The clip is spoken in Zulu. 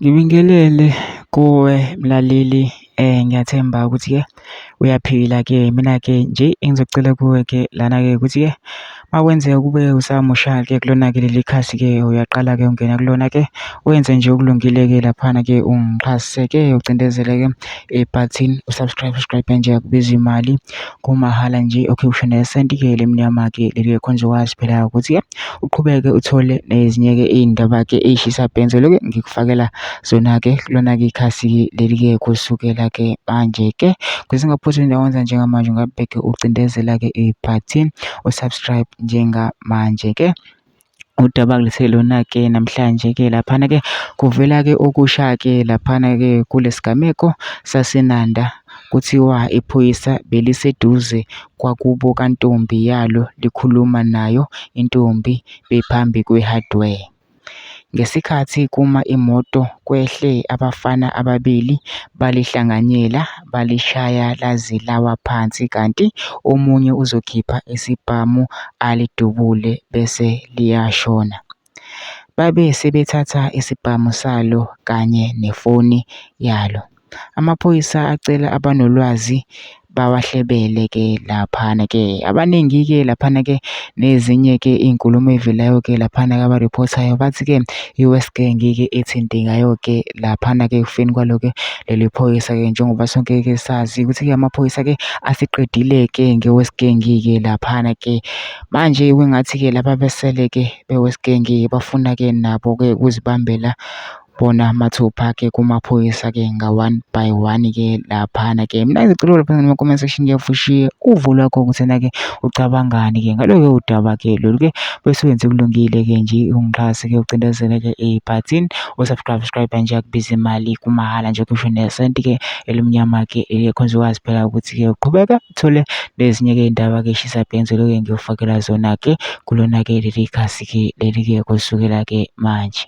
Ngibingelele kuwe mlaleli, ngiyathemba ukuthi-ke uyaphila-ke. Mina-ke nje engizocela kuwe-ke lana-ke ukuthi-ke makwenzeka kube usamusha-ke kulona-ke leli khasi-ke uyaqala-ke ungena kulona-ke wenze nje okulungile-ke laphana-ke ungixhaseke ucindezele-ke ibhathini usubscribe nje akubizi imali kumahhala nje. Okay, usho nesenti-ke lemnyama-ke leli-ke khona uzokwazi phela ukuthi-ke uqhubeke uthole nezinye-ke iy'ndaba-ke ey'shisa bhenzelo-ke ngikufakela zona-ke kulona-ke ikhasi leli-ke kusukela-ke manje-ke kwezingaphuthi ndawenza njengamanje ungabheke ucindezela-ke ibhathini usubscribe njengamanje-ke. Udaba kulethele lona-ke namhlanje-ke laphana-ke kuvela-ke okusha-ke laphana-ke kulesigameko saseNanda. Kuthiwa iphoyisa beliseduze kwakubo kantombi yalo likhuluma nayo intombi bephambi kwe-hardware. Ngesikhathi kuma imoto kwehle abafana ababili balihlanganyela balishaya laze lawa phansi, kanti omunye uzokhipha isibhamu alidubule bese liyashona. Babe sebethatha isibhamu salo kanye nefoni yalo. Amaphoyisa acela abanolwazi bawahlebele-ke laphana-ke. Abaningi-ke laphana-ke nezinye-ke iy'nkulumo ey'velayo-ke laphana-ke abariphothayo bathi-ke i-West Gang-ke ethintekayo-ke laphana-ke ekufeni kwalo-ke leli phoyisa-ke, njengoba sonke-ke sazi ukuthi-ke amaphoyisa-ke asiqedile-ke nge-West Gang-ke laphana-ke. Manje kwengathi-ke laba besele-ke be-West Gang-ke bafuna-ke nabo-ke ukuzibambela bona mathupha-ke kumaphoyisa-ke nga-one by one-ke laphana-ke. Mina ngicela lapha ngama-comment section-ke futhi ushiye uvo lwakho ukuthi na-ke ucabangani-ke ngalo-ke udaba-ke lolu-ke bese wenze kulungile-ke nje ungixhase-ke ucindezele-ke ibhathini usubscribe nje akubizi imali kumahhala nje kusho nesenti-ke elimnyama-ke khona uzokwazi phela ukuthi-ke uqhubeka uthole nezinye-ke iy'ndaba-ke ey'shisa bhenzelo-ke ngiyofakela zona-ke kulona-ke leli khasi-ke leli-ke kusukela-ke manje.